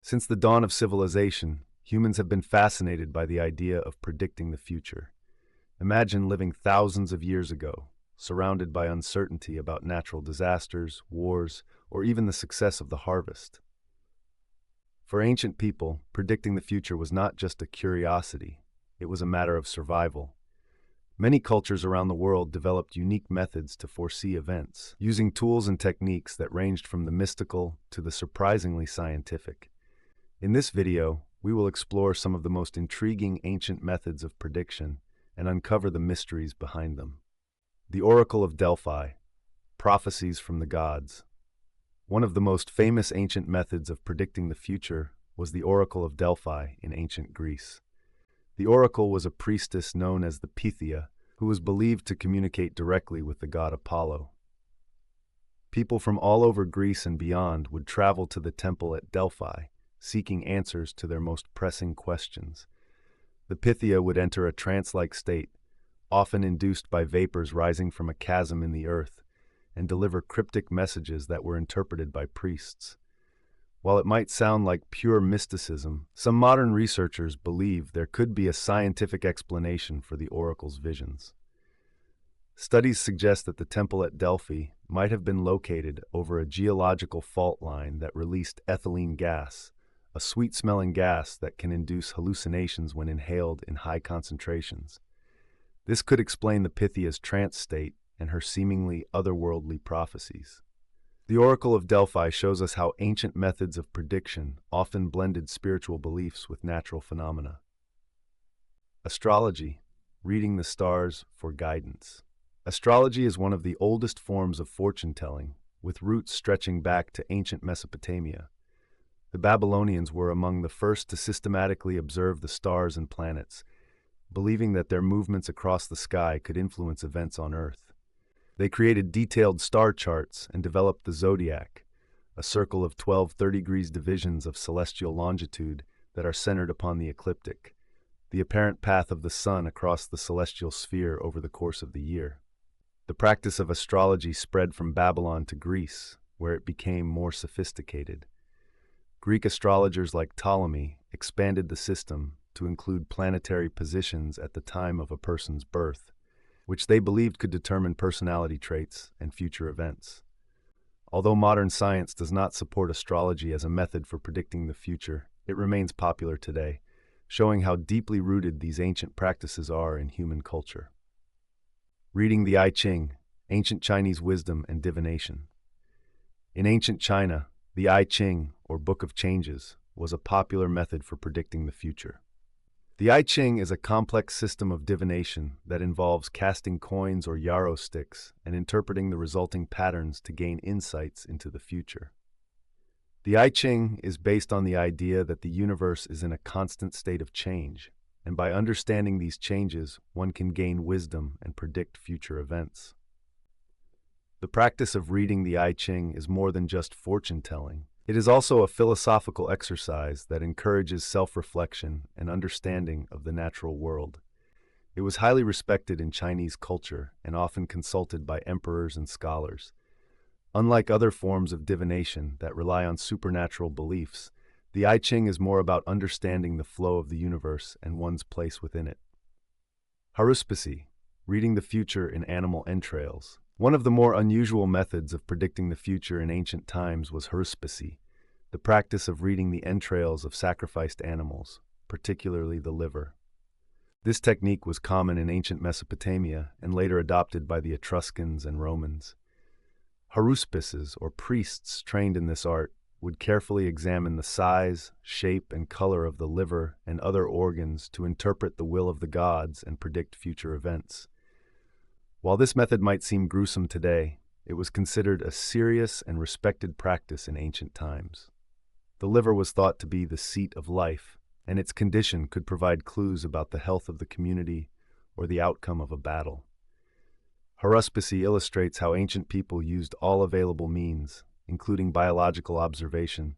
Since the dawn of civilization, humans have been fascinated by the idea of predicting the future. Imagine living thousands of years ago, surrounded by uncertainty about natural disasters, wars, or even the success of the harvest. For ancient people, predicting the future was not just a curiosity, it was a matter of survival. Many cultures around the world developed unique methods to foresee events, using tools and techniques that ranged from the mystical to the surprisingly scientific. In this video, we will explore some of the most intriguing ancient methods of prediction and uncover the mysteries behind them. The Oracle of Delphi, prophecies from the gods. One of the most famous ancient methods of predicting the future was the Oracle of Delphi in ancient Greece. The oracle was a priestess known as the Pythia, who was believed to communicate directly with the god Apollo. People from all over Greece and beyond would travel to the temple at Delphi, seeking answers to their most pressing questions. The Pythia would enter a trance-like state, often induced by vapors rising from a chasm in the earth, and deliver cryptic messages that were interpreted by priests. While it might sound like pure mysticism, some modern researchers believe there could be a scientific explanation for the oracle's visions. Studies suggest that the temple at Delphi might have been located over a geological fault line that released ethylene gas, a sweet-smelling gas that can induce hallucinations when inhaled in high concentrations. This could explain the Pythia's trance state and her seemingly otherworldly prophecies. The Oracle of Delphi shows us how ancient methods of prediction often blended spiritual beliefs with natural phenomena. Astrology, reading the stars for guidance. Astrology is one of the oldest forms of fortune-telling, with roots stretching back to ancient Mesopotamia. The Babylonians were among the first to systematically observe the stars and planets, believing that their movements across the sky could influence events on Earth. They created detailed star charts and developed the zodiac, a circle of 12 30-degree divisions of celestial longitude that are centered upon the ecliptic, the apparent path of the sun across the celestial sphere over the course of the year. The practice of astrology spread from Babylon to Greece, where it became more sophisticated. Greek astrologers like Ptolemy expanded the system to include planetary positions at the time of a person's birth, which they believed could determine personality traits and future events. Although modern science does not support astrology as a method for predicting the future, it remains popular today, showing how deeply rooted these ancient practices are in human culture. Reading the I Ching, ancient Chinese wisdom and divination. In ancient China, the I Ching, or Book of Changes, was a popular method for predicting the future. The I Ching is a complex system of divination that involves casting coins or yarrow sticks and interpreting the resulting patterns to gain insights into the future. The I Ching is based on the idea that the universe is in a constant state of change, and by understanding these changes, one can gain wisdom and predict future events. The practice of reading the I Ching is more than just fortune-telling. It is also a philosophical exercise that encourages self-reflection and understanding of the natural world. It was highly respected in Chinese culture and often consulted by emperors and scholars. Unlike other forms of divination that rely on supernatural beliefs, the I Ching is more about understanding the flow of the universe and one's place within it. Haruspicy, reading the future in animal entrails. One of the more unusual methods of predicting the future in ancient times was haruspicy, the practice of reading the entrails of sacrificed animals, particularly the liver. This technique was common in ancient Mesopotamia and later adopted by the Etruscans and Romans. Haruspices, or priests trained in this art, would carefully examine the size, shape, and color of the liver and other organs to interpret the will of the gods and predict future events. While this method might seem gruesome today, it was considered a serious and respected practice in ancient times. The liver was thought to be the seat of life, and its condition could provide clues about the health of the community or the outcome of a battle. Haruspicy illustrates how ancient people used all available means, including biological observation,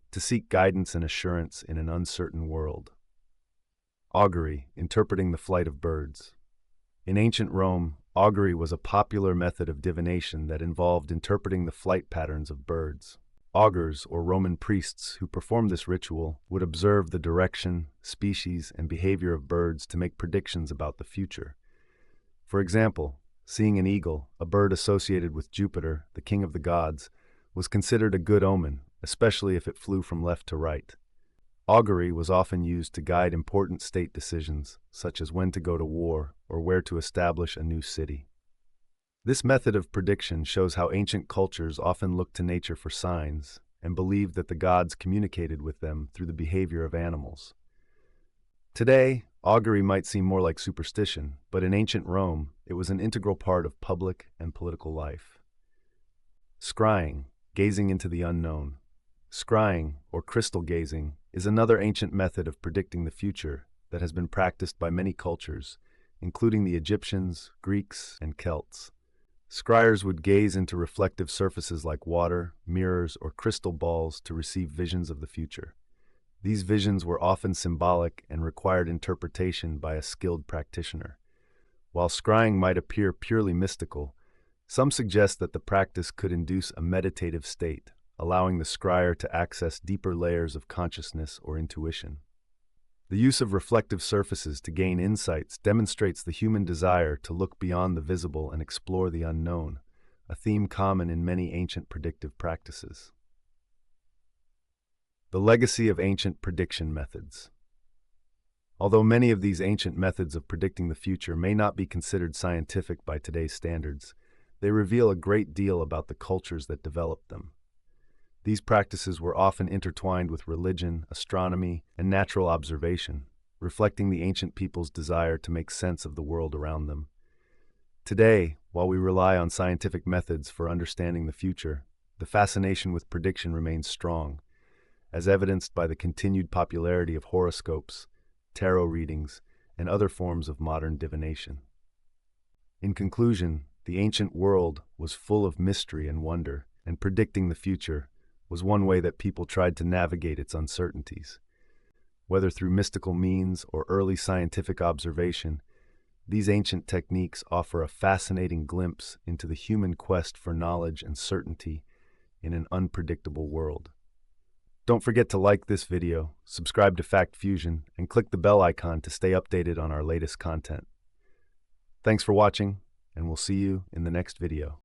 to seek guidance and assurance in an uncertain world. Augury, interpreting the flight of birds. In ancient Rome, augury was a popular method of divination that involved interpreting the flight patterns of birds. Augurs, or Roman priests who performed this ritual, would observe the direction, species, and behavior of birds to make predictions about the future. For example, seeing an eagle, a bird associated with Jupiter, the king of the gods, was considered a good omen, especially if it flew from left to right. Augury was often used to guide important state decisions, such as when to go to war or where to establish a new city. This method of prediction shows how ancient cultures often looked to nature for signs and believed that the gods communicated with them through the behavior of animals. Today, augury might seem more like superstition, but in ancient Rome, it was an integral part of public and political life. Scrying, gazing into the unknown. Scrying, or crystal gazing, is another ancient method of predicting the future that has been practiced by many cultures, including the Egyptians, Greeks, and Celts. Scryers would gaze into reflective surfaces like water, mirrors, or crystal balls to receive visions of the future. These visions were often symbolic and required interpretation by a skilled practitioner. While scrying might appear purely mystical, some suggest that the practice could induce a meditative state, allowing the scryer to access deeper layers of consciousness or intuition. The use of reflective surfaces to gain insights demonstrates the human desire to look beyond the visible and explore the unknown, a theme common in many ancient predictive practices. The legacy of ancient prediction methods. Although many of these ancient methods of predicting the future may not be considered scientific by today's standards, they reveal a great deal about the cultures that developed them. These practices were often intertwined with religion, astronomy, and natural observation, reflecting the ancient people's desire to make sense of the world around them. Today, while we rely on scientific methods for understanding the future, the fascination with prediction remains strong, as evidenced by the continued popularity of horoscopes, tarot readings, and other forms of modern divination. In conclusion, the ancient world was full of mystery and wonder, and predicting the future was one way that people tried to navigate its uncertainties. Whether through mystical means or early scientific observation, these ancient techniques offer a fascinating glimpse into the human quest for knowledge and certainty in an unpredictable world. Don't forget to like this video, subscribe to Fact Fusion, and click the bell icon to stay updated on our latest content. Thanks for watching, and we'll see you in the next video.